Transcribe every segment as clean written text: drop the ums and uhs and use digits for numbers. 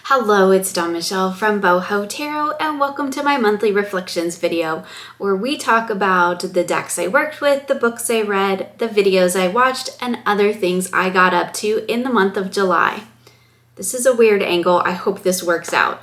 Hello, it's Dawn Michelle from Boho Tarot, and welcome to my monthly reflections video, where we talk about the decks I worked with, the books I read, the videos I watched, and other things I got up to in the month of July. This is a weird angle. I hope this works out.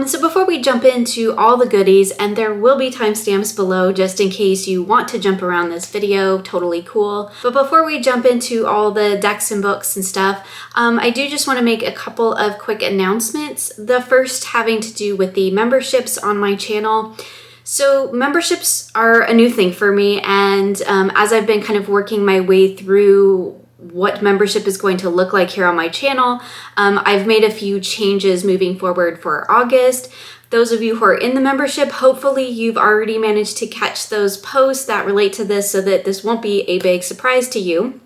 So before we jump into all the goodies, and there will be timestamps below just in case you want to jump around this video, totally cool. But before we jump into all the decks and books and stuff, I do just want to make a couple of quick announcements. The first having to do with the memberships on my channel. So memberships are a new thing for me, and as I've been kind of working my way through what membership is going to look like here on my channel, I've made a few changes moving forward for August. Those of you who are in the membership, hopefully you've already managed to catch those posts that relate to this so that this won't be a big surprise to you.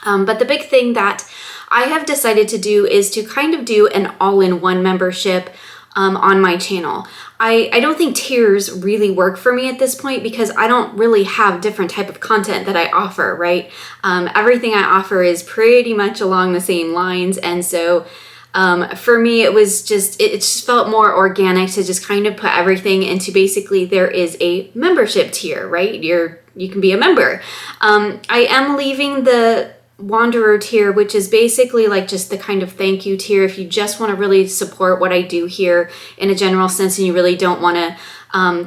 But the big thing that I have decided to do is to kind of do an all-in-one membership on my channel. I don't think tiers really work for me at this point because I don't really have different type of content that I offer, right? Everything I offer is pretty much along the same lines, and so for me it just felt more organic to just kind of put everything into basically there is a membership tier, right? You can be a member. I am leaving the Wanderer tier, which is basically like just the kind of thank you tier if you just want to really support what I do here in a general sense and you really don't want to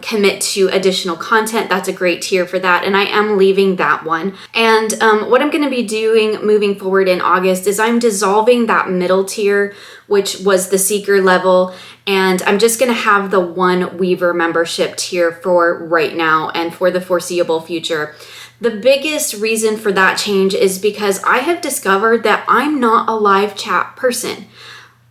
commit to additional content. That's a great tier for that, and I am leaving that one. And what I'm going to be doing moving forward in August is I'm dissolving that middle tier, which was the seeker level, and I'm just going to have the one Weaver membership tier for right now and for the foreseeable future. The biggest reason for that change is because I have discovered that I'm not a live chat person,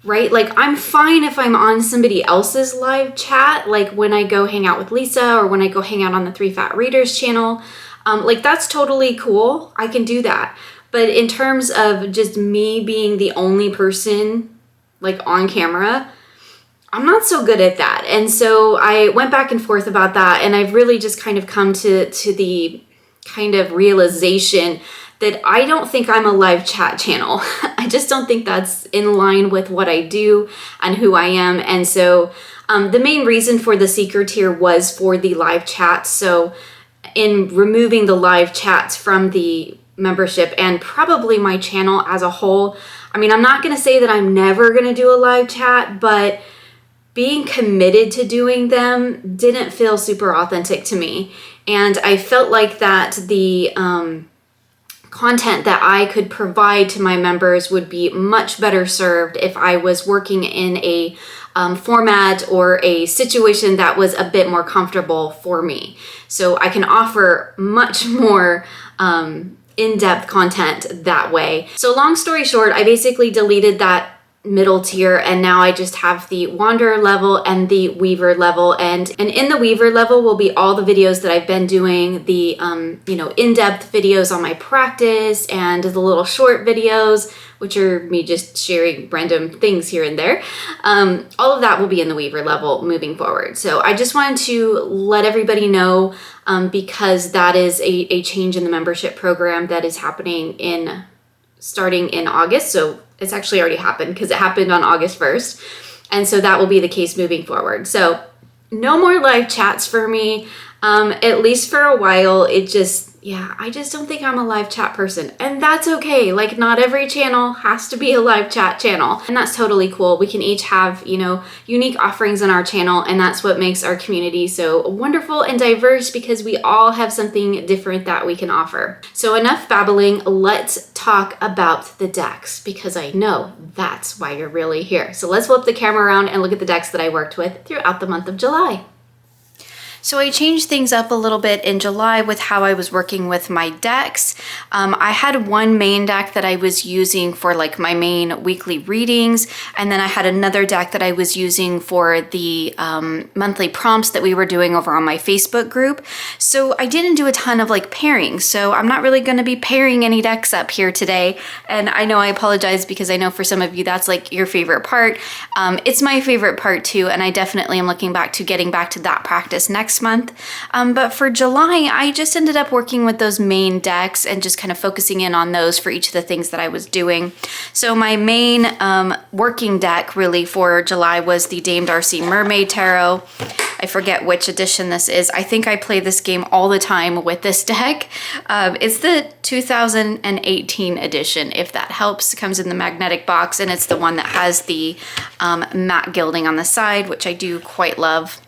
right? Like, I'm fine if I'm on somebody else's live chat, like when I go hang out with Lisa or when I go hang out on the Three Fat Readers channel. Like, that's totally cool. I can do that. But in terms of just me being the only person like on camera, I'm not so good at that. And so I went back and forth about that, and I've really just kind of come to the kind of realization that I don't think I'm a live chat channel. I just don't think that's in line with what I do and who I am. And so the main reason for the seeker tier was for the live chat. So in removing the live chats from the membership and probably my channel as a whole, I mean, I'm not going to say that I'm never going to do a live chat, but being committed to doing them didn't feel super authentic to me. And I felt like that the content that I could provide to my members would be much better served if I was working in a format or a situation that was a bit more comfortable for me. So I can offer much more in-depth content that way. So long story short, I basically deleted that middle tier, and now I just have the Wanderer level and the Weaver level, and in the Weaver level will be all the videos that I've been doing, the in-depth videos on my practice and the little short videos, which are me just sharing random things here and there. All of that will be in the Weaver level moving forward. So I just wanted to let everybody know because that is a change in the membership program that is happening starting in August. So it's actually already happened because it happened on August 1st. And so that will be the case moving forward. So no more live chats for me, at least for a while. I just don't think I'm a live chat person, and that's okay. Like, not every channel has to be a live chat channel, and that's totally cool. We can each have, unique offerings on our channel, and that's what makes our community so wonderful and diverse, because we all have something different that we can offer. So enough babbling, let's talk about the decks, because I know that's why you're really here. So let's flip the camera around and look at the decks that I worked with throughout the month of July. So I changed things up a little bit in July with how I was working with my decks. I had one main deck that I was using for like my main weekly readings, and then I had another deck that I was using for the monthly prompts that we were doing over on my Facebook group. So I didn't do a ton of like pairing, so I'm not really going to be pairing any decks up here today. And I know I apologize because I know for some of you that's like your favorite part. It's my favorite part too, and I definitely am looking back to getting back to that practice next next month. But for July, I just ended up working with those main decks and just kind of focusing in on those for each of the things that I was doing. So my main working deck really for July was the Dame Darcy Mermaid Tarot. I forget which edition this is. I think I play this game all the time with this deck. It's the 2018 edition, if that helps. It comes in the magnetic box, and it's the one that has the matte gilding on the side, which I do quite love.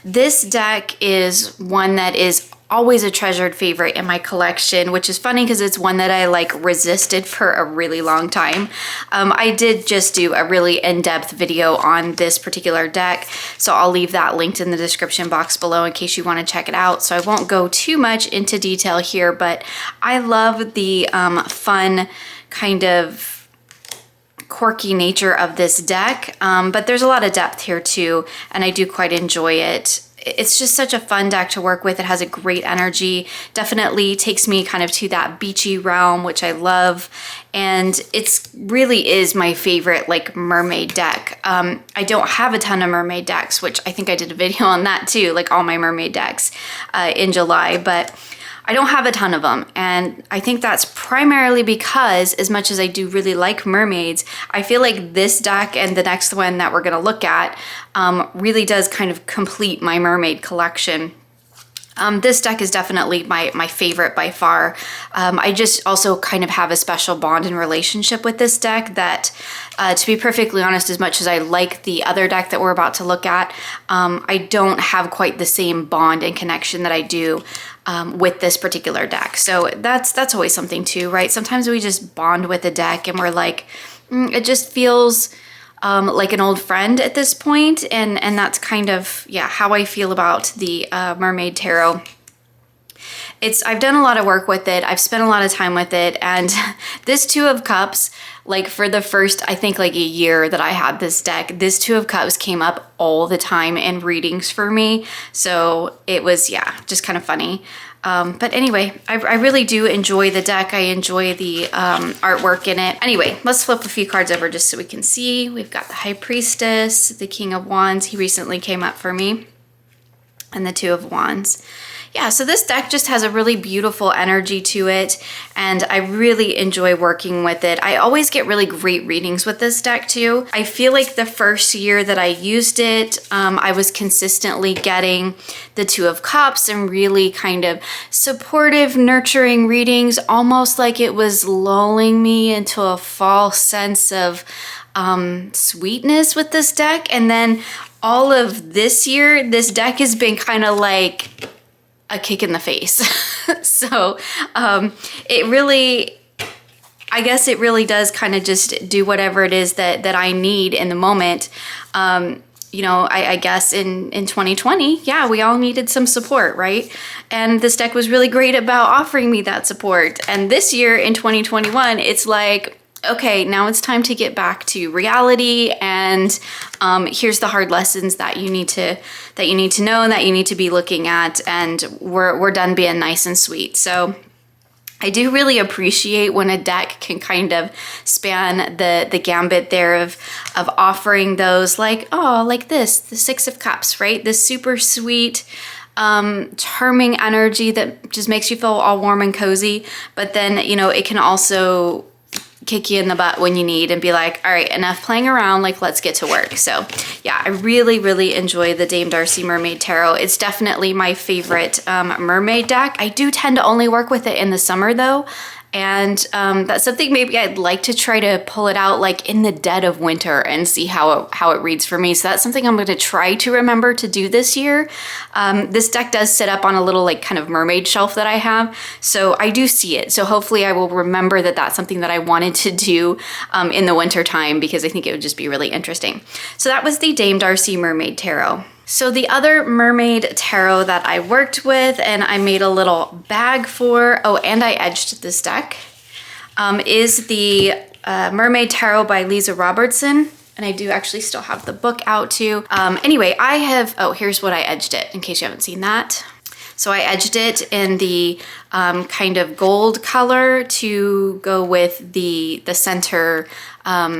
This deck is one that is always a treasured favorite in my collection, which is funny because it's one that I like resisted for a really long time. I did just do a really in-depth video on this particular deck, so I'll leave that linked in the description box below in case you want to check it out. So I won't go too much into detail here, but I love the fun kind of quirky nature of this deck, but there's a lot of depth here too, and I do quite enjoy it. It's just such a fun deck to work with. It has a great energy, definitely takes me kind of to that beachy realm, which I love. And it's really is my favorite like mermaid deck. I don't have a ton of mermaid decks, which I think I did a video on that too, like all my mermaid decks in July, but I don't have a ton of them, and I think that's primarily because as much as I do really like mermaids, I feel like this deck and the next one that we're gonna look at really does kind of complete my mermaid collection. This deck is definitely my favorite by far. I just also kind of have a special bond and relationship with this deck that, to be perfectly honest, as much as I like the other deck that we're about to look at, I don't have quite the same bond and connection that I do with this particular deck. So that's always something too, right? Sometimes we just bond with a deck and we're like, it just feels like an old friend at this point, and that's kind of, yeah, how I feel about the Mermaid Tarot. I've done a lot of work with it, I've spent a lot of time with it, and this Two of Cups, like for the first, I think like a year that I had this deck, this Two of Cups came up all the time in readings for me, so it was, yeah, just kind of funny. But anyway, I really do enjoy the deck. I enjoy the artwork in it. Anyway, let's flip a few cards over just so we can see. We've got the High Priestess, the King of Wands. He recently came up for me. And the Two of Wands. Yeah, so this deck just has a really beautiful energy to it, and I really enjoy working with it. I always get really great readings with this deck too. I feel like the first year that I used it, I was consistently getting the Two of Cups and really kind of supportive, nurturing readings, almost like it was lulling me into a false sense of sweetness with this deck. And then all of this year, this deck has been kind of like a kick in the face. So it really, I guess it really does kind of just do whatever it is that I need in the moment. You know, I guess in 2020, yeah, we all needed some support, right? And this deck was really great about offering me that support. And this year in 2021, it's like, okay, now it's time to get back to reality, and here's the hard lessons that you need to know and that you need to be looking at, and we're done being nice and sweet. So I do really appreciate when a deck can kind of span the gambit there of offering those, like, oh, like this, the Six of Cups, right? This super sweet, charming energy that just makes you feel all warm and cozy, but then, you know, it can also kick you in the butt when you need and be like, all right, enough playing around, like let's get to work. So yeah, I really, really enjoy the Dame Darcy Mermaid Tarot. It's definitely my favorite mermaid deck. I do tend to only work with it in the summer though. And that's something maybe I'd like to try to pull it out like in the dead of winter and see how it reads for me. So that's something I'm going to try to remember to do this year. This deck does sit up on a little like kind of mermaid shelf that I have. So I do see it. So hopefully I will remember that that's something that I wanted to do in the winter time, because I think it would just be really interesting. So that was the Dame Darcy Mermaid Tarot. So the other mermaid tarot that I worked with and I made a little bag for, oh, and I edged this deck, is the Mermaid Tarot by Lisa Robertson. And I do actually still have the book out too. Anyway, I have, oh, here's what I edged it in case you haven't seen that. So I edged it in the kind of gold color to go with the center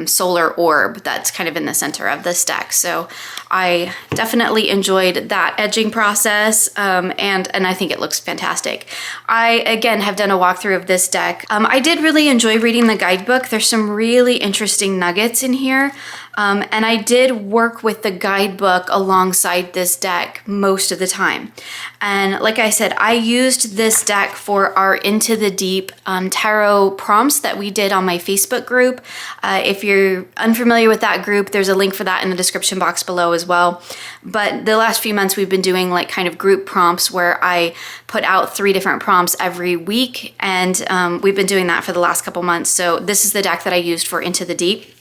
solar orb that's kind of in the center of this deck. So I definitely enjoyed that edging process, and I think it looks fantastic. I, again, have done a walkthrough of this deck. I did really enjoy reading the guidebook. There's some really interesting nuggets in here. And I did work with the guidebook alongside this deck most of the time. And like I said, I used this deck for our Into the Deep tarot prompts that we did on my Facebook group. If you're unfamiliar with that group, there's a link for that in the description box below as well. But the last few months we've been doing like kind of group prompts where I put out 3 different prompts every week. And we've been doing that for the last couple months. So this is the deck that I used for Into the Deep.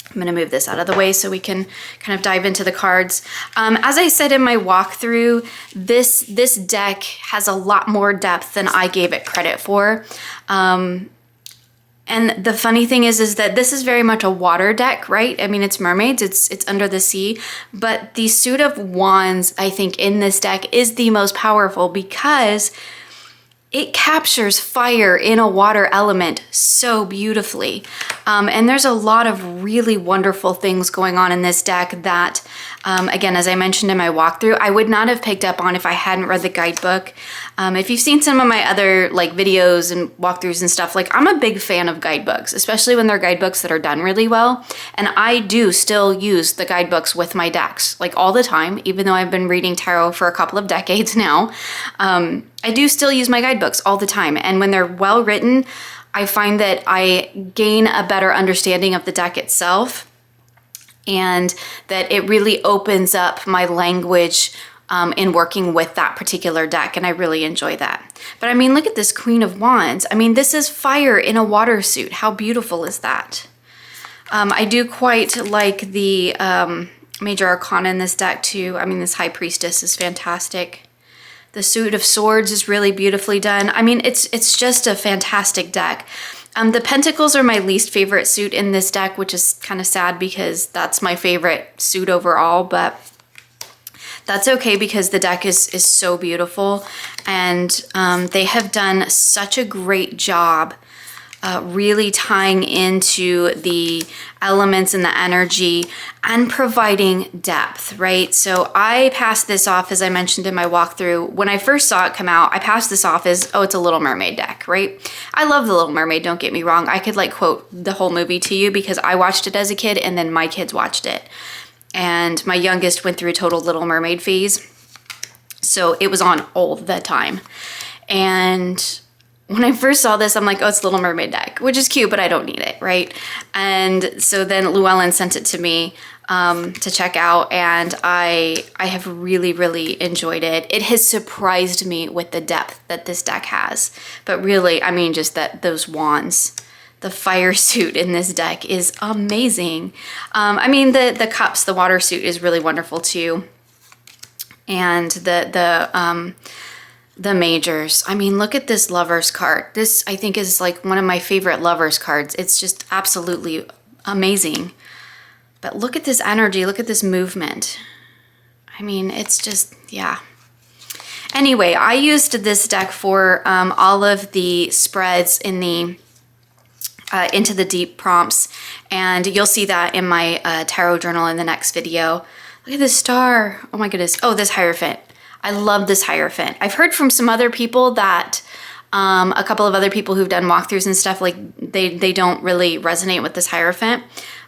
I'm going to move this out of the way so we can kind of dive into the cards. As I said in my walkthrough, this deck has a lot more depth than I gave it credit for. And the funny thing is that this is very much a water deck, right? I mean, it's mermaids, it's under the sea, but the suit of wands, I think, in this deck is the most powerful because it captures fire in a water element so beautifully. And there's a lot of really wonderful things going on in this deck that, again, as I mentioned in my walkthrough, I would not have picked up on if I hadn't read the guidebook. If you've seen some of my other like videos and walkthroughs and stuff, like I'm a big fan of guidebooks, especially when they're guidebooks that are done really well. And I do still use the guidebooks with my decks, like all the time, even though I've been reading tarot for a couple of decades now. I do still use my guidebooks all the time. And when they're well written, I find that I gain a better understanding of the deck itself and that it really opens up my language in working with that particular deck. And I really enjoy that. But I mean, look at this Queen of Wands. I mean, this is fire in a water suit. How beautiful is that? I do quite like the Major Arcana in this deck too. I mean, this High Priestess is fantastic. The Suit of Swords is really beautifully done. I mean, it's just a fantastic deck. The Pentacles are my least favorite suit in this deck, which is kind of sad because that's my favorite suit overall, but that's okay because the deck is so beautiful. And they have done such a great job really tying into the elements and the energy and providing depth, right? So I passed this off, as I mentioned in my walkthrough. When I first saw it come out, I passed this off as, oh, it's a Little Mermaid deck, right? I love The Little Mermaid, don't get me wrong. I could like quote the whole movie to you because I watched it as a kid and then my kids watched it. And my youngest went through a total Little Mermaid phase. So it was on all the time. And when I first saw this, I'm like, oh, it's Little Mermaid deck, which is cute, but I don't need it, right? And so then Llewellyn sent it to me to check out, and I have really, really enjoyed it. It has surprised me with the depth that this deck has. But really, I mean, just that those wands, the fire suit in this deck is amazing. I mean, the cups, the water suit is really wonderful too. And the majors. I mean, look at this Lovers card. This, I think, is like one of my favorite Lovers cards. It's just absolutely amazing. But look at this energy. Look at this movement. I mean, it's just, yeah. Anyway, I used this deck for all of the spreads in the Into the Deep prompts. And you'll see that in my tarot journal in the next video. Look at this star. Oh my goodness. Oh, this Hierophant. I love this Hierophant. I've heard from some other people that a couple of other people who've done walkthroughs and stuff, like they don't really resonate with this Hierophant.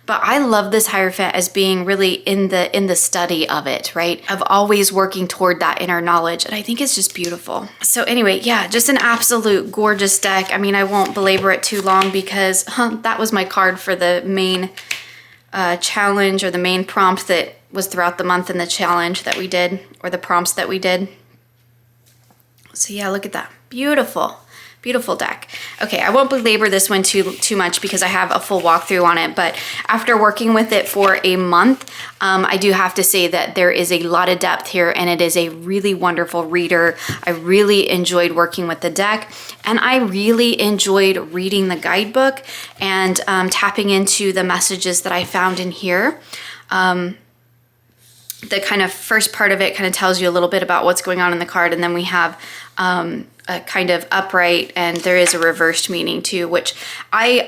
But I love this Hierophant as being really in the study of it, right? Of always working toward that inner knowledge. And I think it's just beautiful. So anyway, yeah, just an absolute gorgeous deck. I mean, I won't belabor it too long because that was my card for the main challenge or the main prompt that was throughout the month in the challenge that we did, or the prompts that we did. So yeah, look at that. Beautiful, beautiful deck. Okay, I won't belabor this one too much because I have a full walkthrough on it, but after working with it for a month, I do have to say that there is a lot of depth here and it is a really wonderful reader. I really enjoyed working with the deck and I really enjoyed reading the guidebook and tapping into the messages that I found in here. the kind of first part of it kind of tells you a little bit about what's going on in the card, and then we have a kind of upright, and there is a reversed meaning too, which I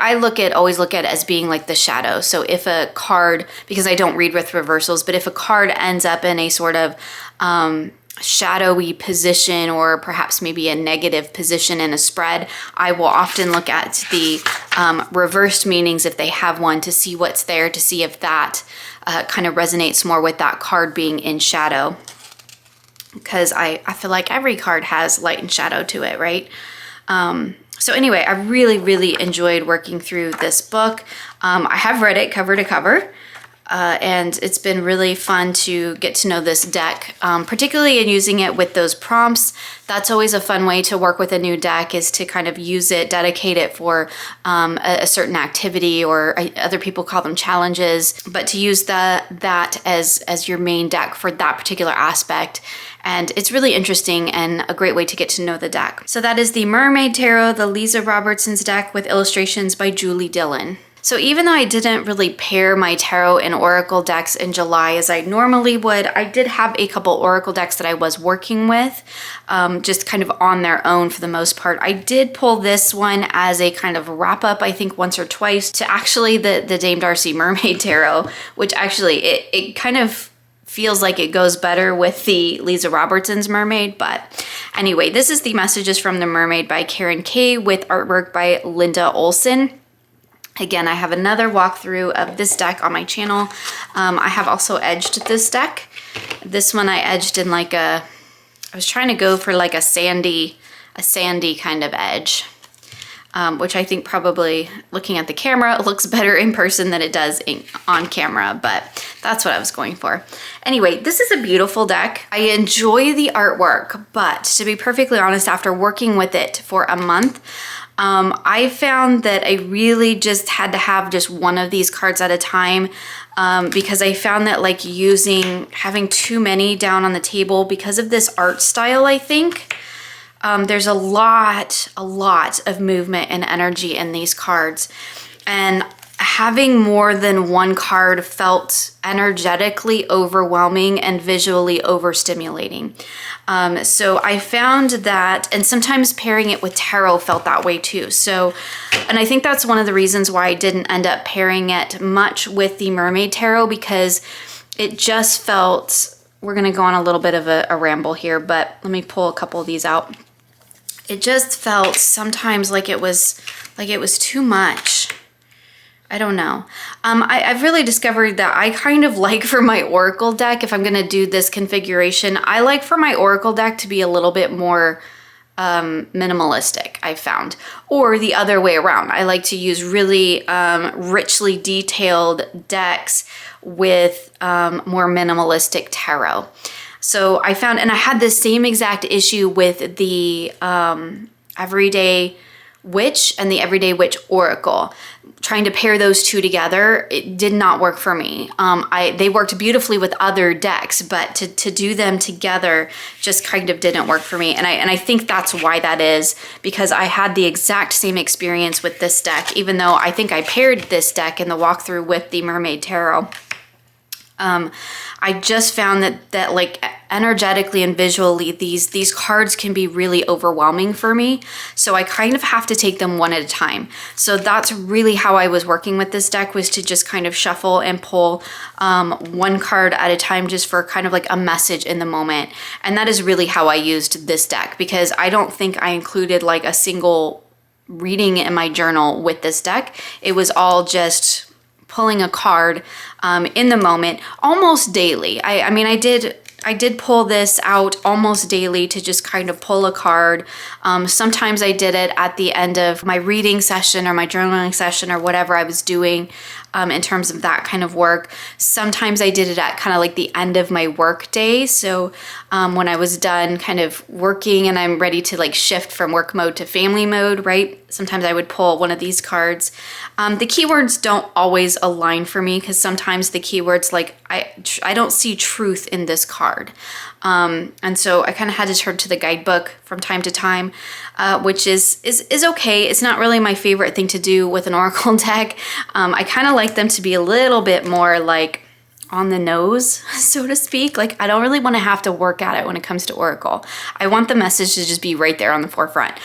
always look at as being like the shadow. So if a card, because I don't read with reversals, but if a card ends up in a sort of shadowy position, or perhaps maybe a negative position in a spread, I will often look at the reversed meanings if they have one, to see what's there, to see if that kind of resonates more with that card being in shadow. Because I feel like every card has light and shadow to it, right? So anyway, I really enjoyed working through this book. I have read it cover to cover, and it's been really fun to get to know this deck, particularly in using it with those prompts. That's always a fun way to work with a new deck, is to kind of use it, dedicate it for a certain activity, or other people call them challenges, but to use that as your main deck for that particular aspect. And it's really interesting and a great way to get to know the deck. So that is the Mermaid Tarot, the Lisa Robertson's deck, with illustrations by Julie Dillon. So even though I didn't really pair my tarot and oracle decks in July as I normally would, I did have a couple oracle decks that I was working with, just kind of on their own for the most part. I did pull this one as a kind of wrap up, I think once or twice, to actually the Dame Darcy Mermaid Tarot, which actually it kind of feels like it goes better with the Lisa Robertson's Mermaid. But anyway, this is the Messages from the Mermaid by Karen Kay, with artwork by Linda Olson. Again, I have another walkthrough of this deck on my channel. I have also edged this deck. This one I edged in like I was trying to go for like a sandy kind of edge, which I think probably, looking at the camera, looks better in person than it does on camera, but that's what I was going for. Anyway, this is a beautiful deck. I enjoy the artwork, but to be perfectly honest, after working with it for a month, I found that I really just had to have just one of these cards at a time, because I found that like having too many down on the table, because of this art style, I think, there's a lot of movement and energy in these cards, and having more than one card felt energetically overwhelming and visually overstimulating. So I found that, and sometimes pairing it with tarot felt that way too. So, and I think that's one of the reasons why I didn't end up pairing it much with the Mermaid Tarot, because it just felt, we're gonna go on a little bit of a ramble here, but let me pull a couple of these out. It just felt sometimes like it was too much. I don't know. I've really discovered that I kind of like, for my oracle deck, if I'm going to do this configuration, I like for my oracle deck to be a little bit more minimalistic, I've found, or the other way around. I like to use really richly detailed decks with more minimalistic tarot. So I found, and I had the same exact issue with the Everyday Witch and the Everyday Witch Oracle. Trying to pair those two together, it did not work for me. They worked beautifully with other decks, but to do them together just kind of didn't work for me. And I think that's why that is, because I had the exact same experience with this deck, even though I think I paired this deck in the walkthrough with the Mermaid Tarot. I just found that like energetically and visually, these cards can be really overwhelming for me. So I kind of have to take them one at a time. So that's really how I was working with this deck, was to just kind of shuffle and pull one card at a time, just for kind of like a message in the moment. And that is really how I used this deck, because I don't think I included like a single reading in my journal with this deck. It was all just pulling a card in the moment, almost daily. I mean, I did pull this out almost daily to just kind of pull a card. Sometimes I did it at the end of my reading session or my journaling session or whatever I was doing in terms of that kind of work. Sometimes I did it at kind of like the end of my work day. So when I was done kind of working and I'm ready to like shift from work mode to family mode, right? Sometimes I would pull one of these cards. The keywords don't always align for me, because sometimes the keywords, like I don't see truth in this card. And so I kind of had to turn to the guidebook from time to time, which is okay. It's not really my favorite thing to do with an oracle deck. I kind of like them to be a little bit more like on the nose, so to speak. Like, I don't really want to have to work at it when it comes to Oracle. I want the message to just be right there on the forefront,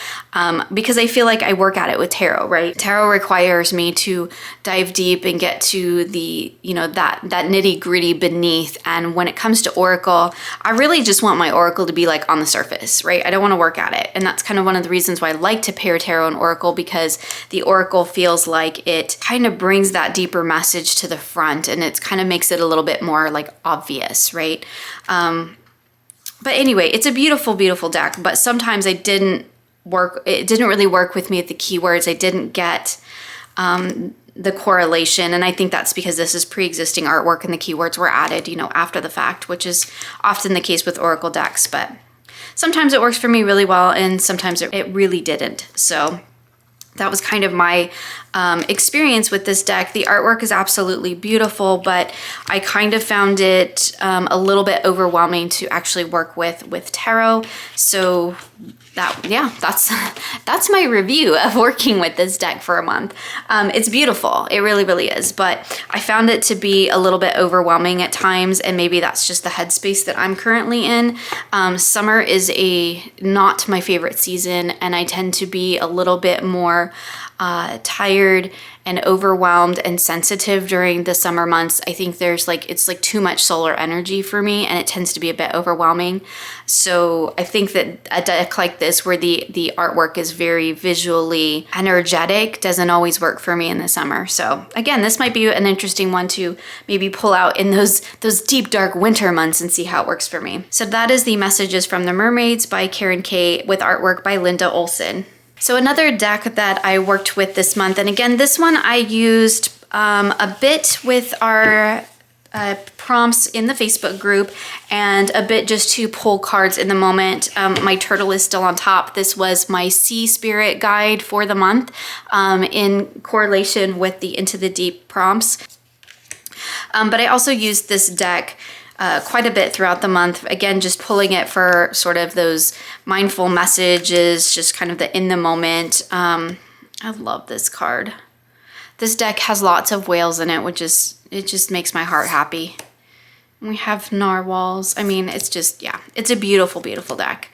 because I feel like I work at it with tarot, right? Tarot requires me to dive deep and get to the, you know, that nitty gritty beneath. And when it comes to Oracle, I really just want my Oracle to be like on the surface, right? I don't want to work at it. And that's kind of one of the reasons why I like to pair tarot and Oracle, because the Oracle feels like it kind of brings that deeper message to the front, and it kind of makes it a little bit more like obvious, right? But anyway, it's a beautiful, beautiful deck, but sometimes it didn't really work with me at the keywords. I didn't get the correlation, and I think that's because this is pre-existing artwork and the keywords were added, you know, after the fact, which is often the case with Oracle decks. But sometimes it works for me really well, and sometimes it really didn't. So that was kind of my experience with this deck. The artwork is absolutely beautiful, but I kind of found it a little bit overwhelming to actually work with tarot. So that's my review of working with this deck for a month. It's beautiful. It really, really is. But I found it to be a little bit overwhelming at times, and maybe that's just the headspace that I'm currently in. Summer is not my favorite season, and I tend to be a little bit more tired and overwhelmed and sensitive during the summer months. I think it's like too much solar energy for me, and it tends to be a bit overwhelming. So I think that a deck like this, where the artwork is very visually energetic, doesn't always work for me in the summer. So again, this might be an interesting one to maybe pull out in those deep, dark winter months and see how it works for me. So that is the Messages from the Mermaids by Karen K, with artwork by Linda Olson. So another deck that I worked with this month, and again, this one I used a bit with our prompts in the Facebook group, and a bit just to pull cards in the moment. My turtle is still on top. This was my Sea Spirit guide for the month, in correlation with the Into the Deep prompts. But I also used this deck quite a bit throughout the month. Again, just pulling it for sort of those mindful messages, just kind of the in the moment. I love this card. This deck has lots of whales in it, it just makes my heart happy. We have narwhals. I mean, it's just, yeah, it's a beautiful, beautiful deck.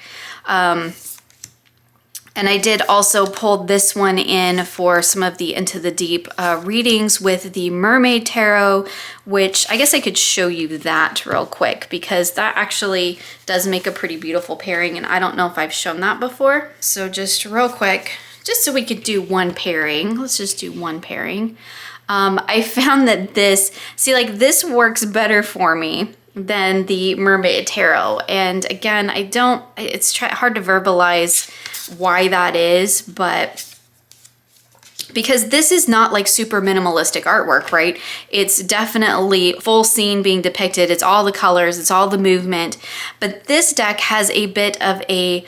And I did also pull this one in for some of the Into the Deep readings with the Mermaid Tarot, which I guess I could show you that real quick, because that actually does make a pretty beautiful pairing, and I don't know if I've shown that before. So just real quick, just so we could do one pairing, let's just do one pairing. I found that this works better for me than the Mermaid Tarot. And again, it's hard to verbalize why that is, but because this is not like super minimalistic artwork, right? It's definitely full scene being depicted. It's all the colors, it's all the movement, but this deck has a bit of a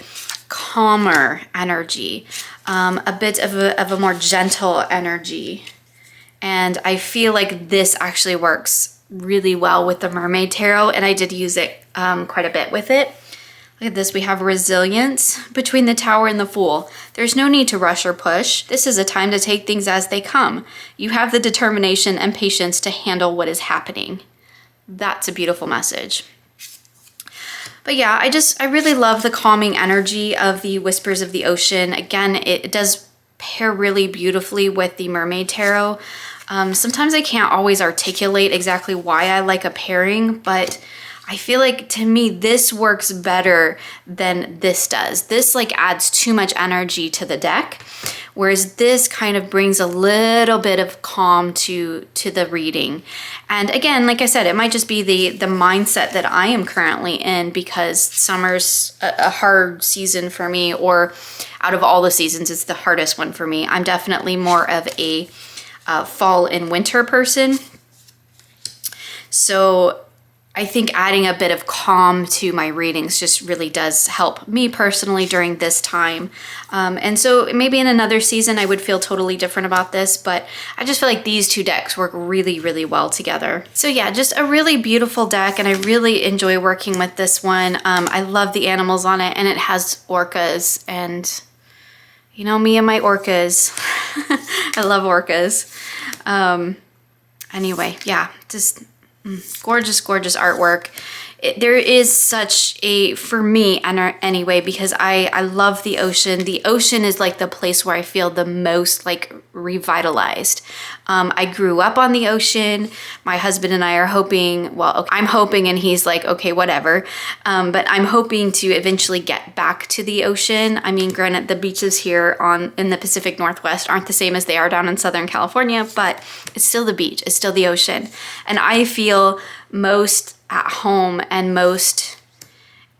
calmer energy, a bit of a more gentle energy. And I feel like this actually works really well with the Mermaid Tarot, and I did use it quite a bit with it. Look at this, we have resilience between the Tower and the Fool. There's no need to rush or push. This is a time to take things as they come. You have the determination and patience to handle what is happening. That's a beautiful message. But yeah, I really love the calming energy of the Whispers of the Ocean. Again, it does pair really beautifully with the Mermaid Tarot. Sometimes I can't always articulate exactly why I like a pairing, but I feel like to me this works better than this does. This like adds too much energy to the deck, whereas this kind of brings a little bit of calm to the reading. And again, like I said, it might just be the mindset that I am currently in, because summer's a hard season for me, or out of all the seasons, it's the hardest one for me. I'm definitely more of a fall and winter person. So I think adding a bit of calm to my readings just really does help me personally during this time. And so maybe in another season I would feel totally different about this, but I just feel like these two decks work really, really well together. So yeah, just a really beautiful deck, and I really enjoy working with this one. I love the animals on it, and it has orcas, and you know me and my orcas. I love orcas. Anyway, yeah, just Gorgeous, gorgeous artwork. There is such a, for me anyway, because I love the ocean. The ocean is like the place where I feel the most like revitalized. I grew up on the ocean. My husband and I are hoping, well, okay, I'm hoping and he's like, okay, whatever. But I'm hoping to eventually get back to the ocean. I mean, granted, the beaches here in the Pacific Northwest aren't the same as they are down in Southern California, but it's still the beach, it's still the ocean. And I feel most at home and most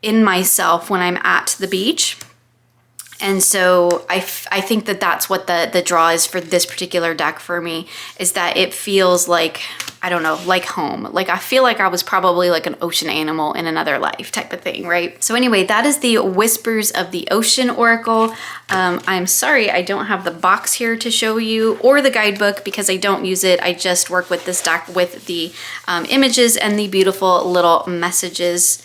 in myself when I'm at the beach. And so I think that that's what the draw is for this particular deck for me, is that it feels like, I don't know, like home. Like I feel like I was probably like an ocean animal in another life type of thing, right? So anyway, that is the Whispers of the Ocean Oracle. I'm sorry I don't have the box here to show you or the guidebook because I don't use it. I just work with this deck with the images and the beautiful little messages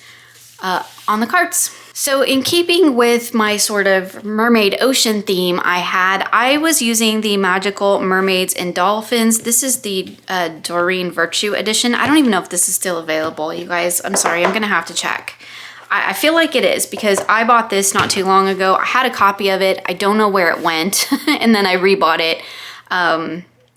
on the cards. So in keeping with my sort of mermaid ocean theme I was using the Magical Mermaids and Dolphins. This is the Doreen Virtue edition. I don't even know if this is still available, you guys. I'm sorry, I'm gonna have to check. I feel like it is because I bought this not too long ago. I had a copy of it. I don't know where it went. And then I rebought it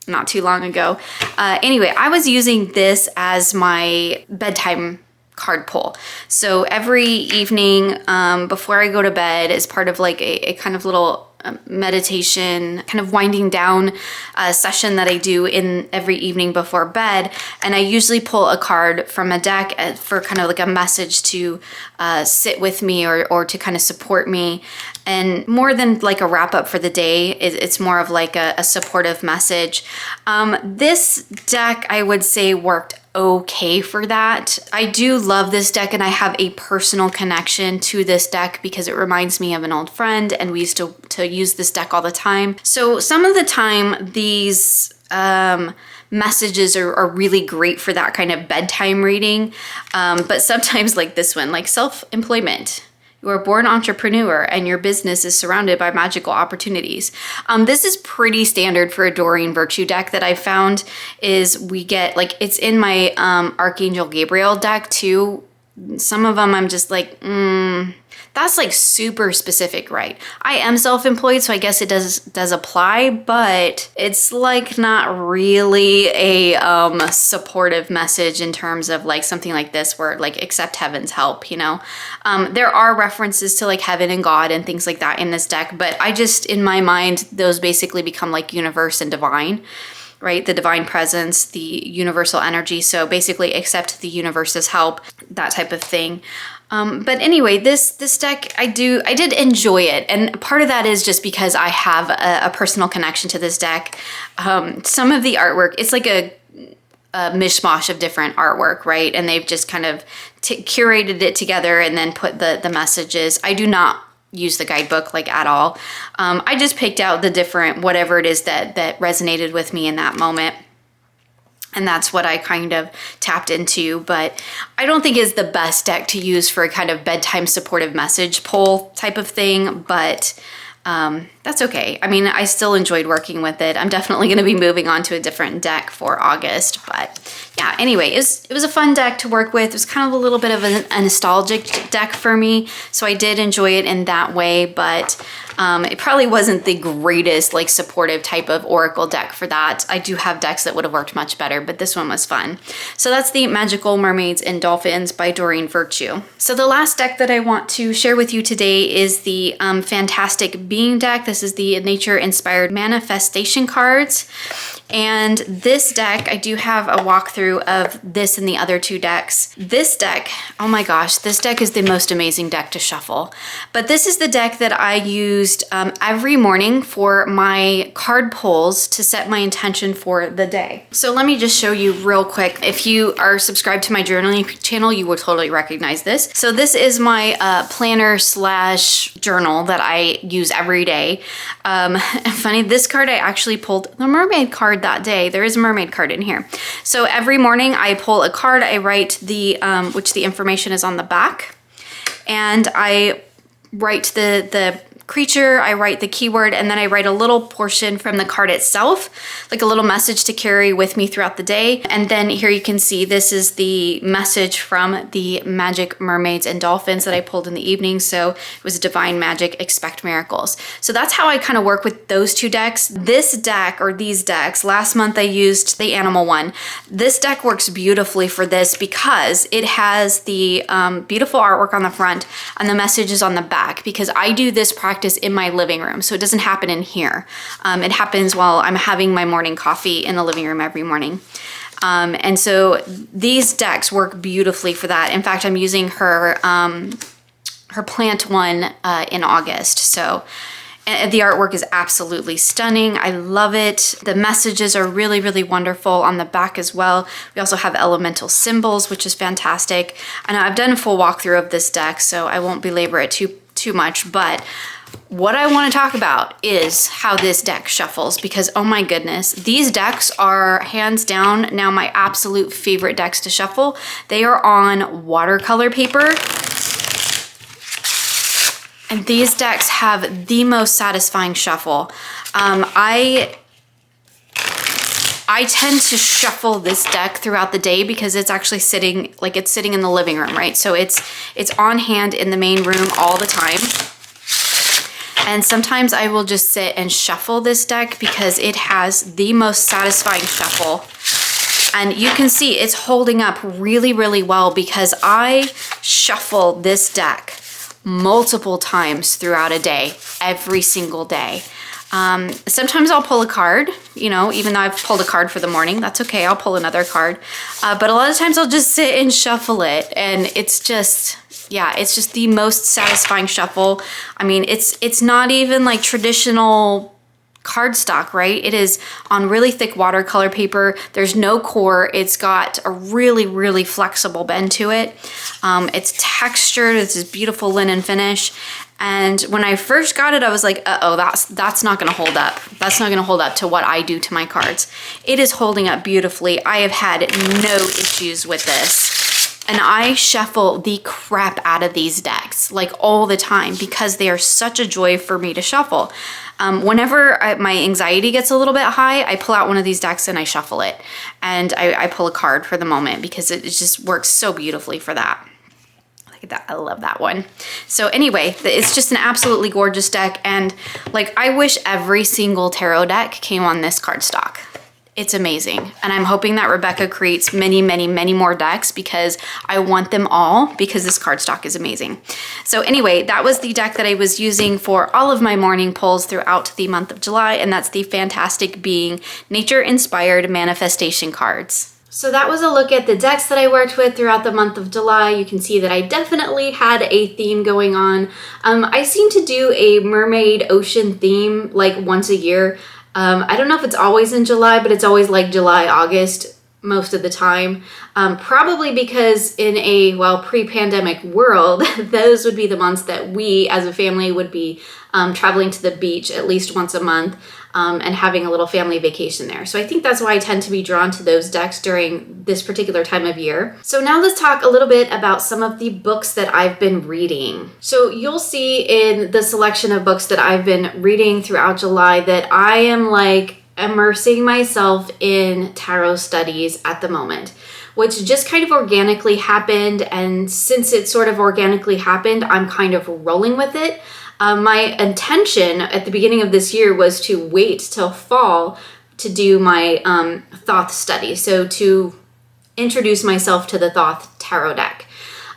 not too long ago. Anyway, I was using this as my bedtime card pull. So every evening before I go to bed, as part of like a kind of little meditation, kind of winding down session that I do in every evening before bed. And I usually pull a card from a deck for kind of like a message to sit with me or to kind of support me. And more than like a wrap up for the day, it's more of like a supportive message. This deck, I would say, worked okay for that. I do love this deck and I have a personal connection to this deck because it reminds me of an old friend and we used to use this deck all the time. So some of the time these messages are really great for that kind of bedtime reading. But sometimes like this one, like self-employment. You are a born entrepreneur and your business is surrounded by magical opportunities. This is pretty standard for a Doreen Virtue deck that I found is we get, like, it's in my Archangel Gabriel deck too. Some of them I'm just like, that's like super specific, right? I am self-employed, so I guess it does apply, but it's like not really a supportive message in terms of like something like this where like accept heaven's help, you know? There are references to like heaven and God and things like that in this deck, but I just, in my mind, those basically become like universe and divine, right? The divine presence, the universal energy. So basically accept the universe's help, that type of thing. But anyway, this deck, I did enjoy it. And part of that is just because I have a personal connection to this deck. Some of the artwork, it's like a mishmash of different artwork, right? And they've just kind of curated it together and then put the messages. I do not use the guidebook like at all. I just picked out the different, whatever it is that resonated with me in that moment. And that's what I kind of tapped into, but I don't think it's the best deck to use for a kind of bedtime supportive message pull type of thing, but that's okay. I mean, I still enjoyed working with it. I'm definitely going to be moving on to a different deck for August, but yeah, anyway, it was a fun deck to work with. It was kind of a little bit of a nostalgic deck for me, so I did enjoy it in that way, but it probably wasn't the greatest like supportive type of oracle deck for that. I do have decks that would have worked much better, but this one was fun. So that's the Magical Mermaids and Dolphins by Doreen Virtue. So the last deck that I want to share with you today is the Fantastic Being deck. This is the Nature Inspired Manifestation cards. And this deck, I do have a walkthrough of this and the other two decks. This deck, oh my gosh, this deck is the most amazing deck to shuffle. But this is the deck that I used every morning for my card pulls to set my intention for the day. So let me just show you real quick. If you are subscribed to my journaling channel, you will totally recognize this. So this is my planner slash journal that I use every day. Funny, this card I actually pulled the mermaid card that day. There is a mermaid card in here. So every morning I pull a card, I write the, which the information is on the back, and I write the creature, I write the keyword, and then I write a little portion from the card itself, like a little message to carry with me throughout the day. And then here you can see this is the message from the magic mermaids and dolphins that I pulled in the evening. So it was divine magic, expect miracles. So that's how I kind of work with those two decks. This deck, or these decks, last month I used the animal one. This deck works beautifully for this because it has the beautiful artwork on the front and the messages on the back, because I do this practice in my living room, so it doesn't happen in here. It happens while I'm having my morning coffee in the living room every morning. And so these decks work beautifully for that. In fact, I'm using her plant one in August. So the artwork is absolutely stunning. I love it. The messages are really, really wonderful on the back as well. We also have elemental symbols, which is fantastic. And I've done a full walkthrough of this deck, so I won't belabor it too much, but what I want to talk about is how this deck shuffles, because oh my goodness, these decks are hands down now my absolute favorite decks to shuffle. They are on watercolor paper, and these decks have the most satisfying shuffle. I tend to shuffle this deck throughout the day because it's actually sitting, like it's sitting in the living room, right? So it's on hand in the main room all the time. And sometimes I will just sit and shuffle this deck because it has the most satisfying shuffle. And you can see it's holding up really, really well because I shuffle this deck multiple times throughout a day, every single day. Sometimes I'll pull a card, you know, even though I've pulled a card for the morning, that's okay. I'll pull another card. But a lot of times I'll just sit and shuffle it. And it's just, yeah, it's just the most satisfying shuffle. I mean, it's not even like traditional cardstock, right? It is on really thick watercolor paper. There's no core. It's got a really, really flexible bend to it. It's textured. It's this beautiful linen finish. And when I first got it, I was like, uh-oh, that's not gonna hold up. That's not gonna hold up to what I do to my cards. It is holding up beautifully. I have had no issues with this. And I shuffle the crap out of these decks, like all the time, because they are such a joy for me to shuffle. Whenever my anxiety gets a little bit high, I pull out one of these decks and I shuffle it. And I pull a card for the moment because it just works so beautifully for that. Look at that, I love that one. So anyway, it's just an absolutely gorgeous deck. And like, I wish every single tarot deck came on this cardstock. It's amazing. And I'm hoping that Rebecca creates many, many, many more decks because I want them all, because this cardstock is amazing. So anyway, that was the deck that I was using for all of my morning pulls throughout the month of July, and that's the Fantastic Being Nature-Inspired Manifestation cards. So that was a look at the decks that I worked with throughout the month of July. You can see that I definitely had a theme going on. I seem to do a mermaid ocean theme like once a year. I don't know if it's always in July, but it's always like July, August most of the time. Probably because in a, well, pre-pandemic world, those would be the months that we as a family would be traveling to the beach at least once a month and having a little family vacation there. So I think that's why I tend to be drawn to those decks during this particular time of year. So now let's talk a little bit about some of the books that I've been reading. So you'll see in the selection of books that I've been reading throughout July that I am like immersing myself in tarot studies at the moment, which just kind of organically happened. And since it sort of organically happened, I'm kind of rolling with it. My intention at the beginning of this year was to wait till fall to do my Thoth study. So to introduce myself to the Thoth tarot deck.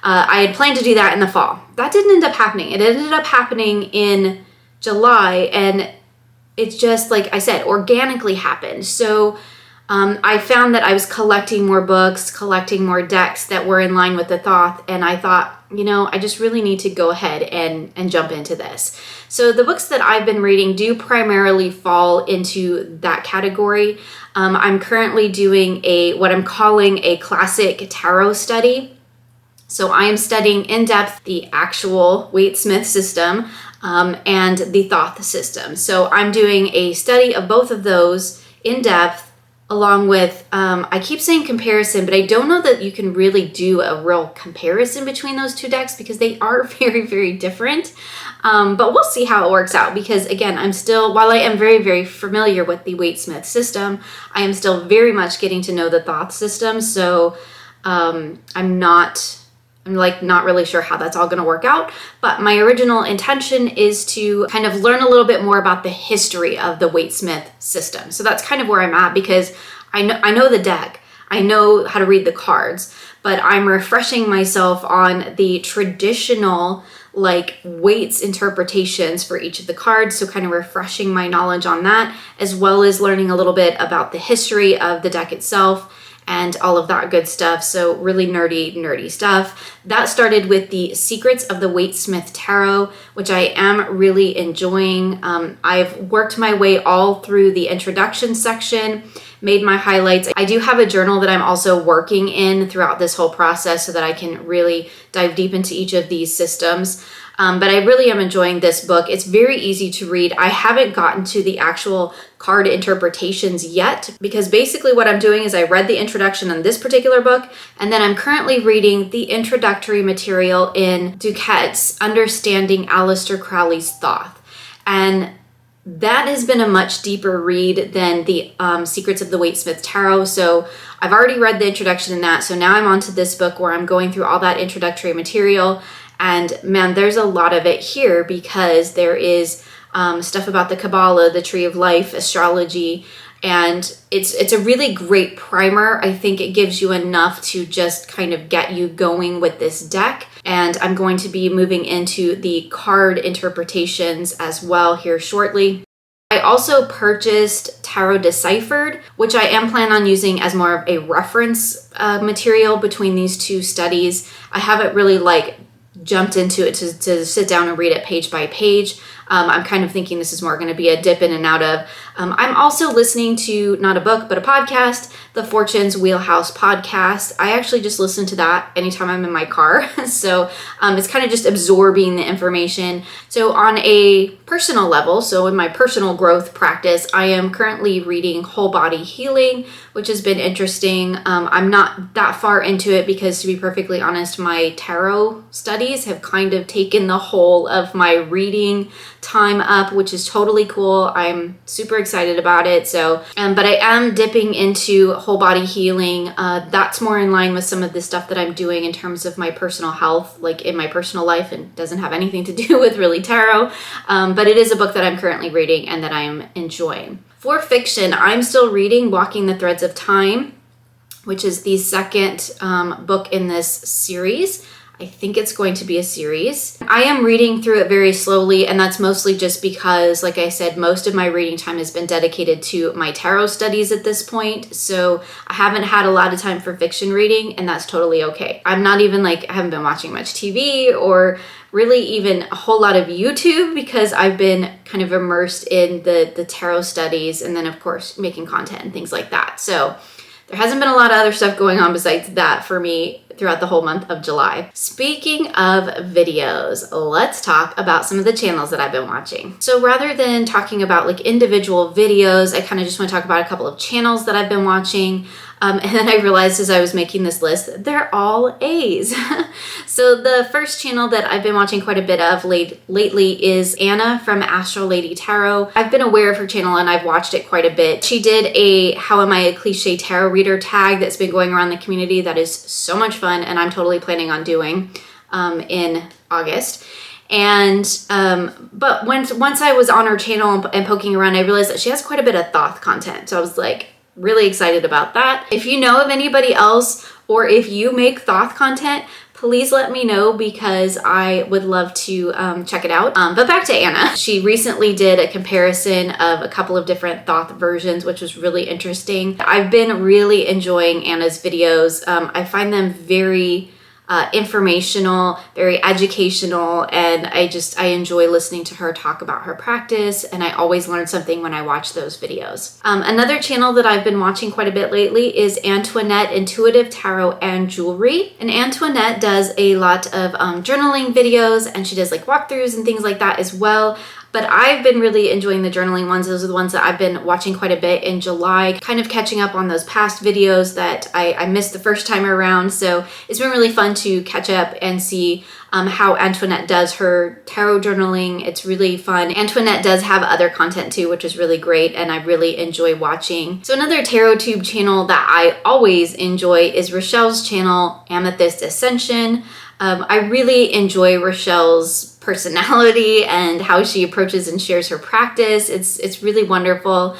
I had planned to do that in the fall. That didn't end up happening. It ended up happening in July, and it's just, like I said, organically happened. So I found that I was collecting more books, collecting more decks that were in line with the Thoth, and I thought, you know, I just really need to go ahead and jump into this. So the books that I've been reading do primarily fall into that category. I'm currently doing what I'm calling a classic tarot study. So I am studying in depth the actual Waite-Smith system and the Thoth system. So I'm doing a study of both of those in depth, along with, I keep saying comparison, but I don't know that you can really do a real comparison between those two decks because they are very, very different. But we'll see how it works out because, again, while I am very, very familiar with the Waite-Smith system, I am still very much getting to know the Thoth system. So I'm not really sure how that's all going to work out. But my original intention is to kind of learn a little bit more about the history of the Waite-Smith system. So that's kind of where I'm at because I know the deck. I know how to read the cards, but I'm refreshing myself on the traditional Waite's interpretations for each of the cards. So kind of refreshing my knowledge on that, as well as learning a little bit about the history of the deck itself and all of that good stuff. So really nerdy stuff. That started with the Secrets of the Waite-Smith Tarot, which I am really enjoying. I've worked my way all through the introduction section, made my highlights. I do have a journal that I'm also working in throughout this whole process so that I can really dive deep into each of these systems. But I really am enjoying this book. It's very easy to read. I haven't gotten to the actual card interpretations yet because basically what I'm doing is I read the introduction on this particular book, and then I'm currently reading the introductory material in Duquette's Understanding Aleister Crowley's Thoth. And that has been a much deeper read than the Secrets of the Waite-Smith Tarot. So I've already read the introduction in that. So now I'm on to this book where I'm going through all that introductory material. And man, there's a lot of it here because there is stuff about the Kabbalah, the Tree of Life, astrology, and it's a really great primer. I think it gives you enough to just kind of get you going with this deck. And I'm going to be moving into the card interpretations as well here shortly. I also purchased Tarot Deciphered, which I am planning on using as more of a reference material between these two studies. I haven't really jumped into it to sit down and read it page by page. I'm kind of thinking this is more going to be a dip in and out of. I'm also listening to, not a book, but a podcast, the Fortune's Wheelhouse podcast. I actually just listen to that anytime I'm in my car. So it's kind of just absorbing the information. So on a personal level, so in my personal growth practice, I am currently reading Whole Body Healing, which has been interesting. I'm not that far into it because, to be perfectly honest, my tarot studies have kind of taken the whole of my reading time up, which is totally cool. I'm super excited about it. So, but I am dipping into Whole Body Healing. That's more in line with some of the stuff that I'm doing in terms of my personal health, in my personal life, and doesn't have anything to do with really tarot. But it is a book that I'm currently reading and that I'm enjoying. For fiction, I'm still reading Walking the Threads of Time, which is the second book in this series. I think it's going to be a series. I am reading through it very slowly, and that's mostly just because, like I said, most of my reading time has been dedicated to my tarot studies at this point, so I haven't had a lot of time for fiction reading, and that's totally okay. I'm not even I haven't been watching much TV or really even a whole lot of YouTube because I've been kind of immersed in the tarot studies and then, of course, making content and things like that. So there hasn't been a lot of other stuff going on besides that for me throughout the whole month of July. Speaking of videos, let's talk about some of the channels that I've been watching. So rather than talking about individual videos, I kind of just want to talk about a couple of channels that I've been watching. And then I realized as I was making this list, they're all A's. So the first channel that I've been watching quite a bit of lately is Anna from Astro Lady Tarot. I've been aware of her channel and I've watched it quite a bit. She did a How Am I a Cliche Tarot Reader tag that's been going around the community that is so much fun and I'm totally planning on doing in August. And but once I was on her channel and poking around, I realized that she has quite a bit of Thoth content. So I was really excited about that. If you know of anybody else or if you make Thoth content, please let me know because I would love to check it out. But back to Anna. She recently did a comparison of a couple of different Thoth versions, which was really interesting. I've been really enjoying Anna's videos. I find them very informational, very educational, and I enjoy listening to her talk about her practice, and I always learn something when I watch those videos. Another channel that I've been watching quite a bit lately is Antoinette Intuitive Tarot and Jewelry, and Antoinette does a lot of journaling videos, and she does walkthroughs and things like that as well. But I've been really enjoying the journaling ones. Those are the ones that I've been watching quite a bit in July, kind of catching up on those past videos that I missed the first time around. So it's been really fun to catch up and see how Antoinette does her tarot journaling. It's really fun. Antoinette does have other content too, which is really great, and I really enjoy watching. So another tarot tube channel that I always enjoy is Rochelle's channel, Amethyst Ascension. I really enjoy Rochelle's personality and how she approaches and shares her practice. It's really wonderful.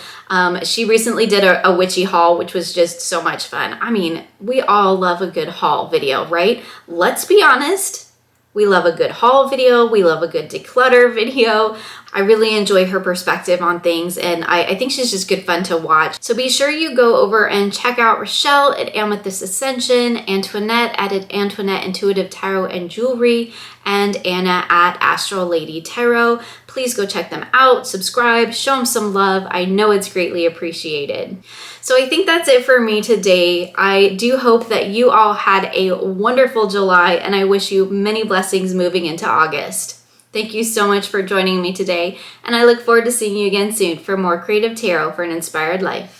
She recently did a witchy haul, which was just so much fun. I mean, we all love a good haul video, right? Let's be honest. We love a good haul video. We love a good declutter video. I really enjoy her perspective on things, and I think she's just good fun to watch. So be sure you go over and check out Rochelle at Amethyst Ascension, Antoinette at Antoinette Intuitive Tarot and Jewelry, and Anna at Astral Lady Tarot. Please go check them out, subscribe, show them some love. I know it's greatly appreciated. So I think that's it for me today. I do hope that you all had a wonderful July, and I wish you many blessings moving into August. Thank you so much for joining me today, and I look forward to seeing you again soon for more creative tarot for an inspired life.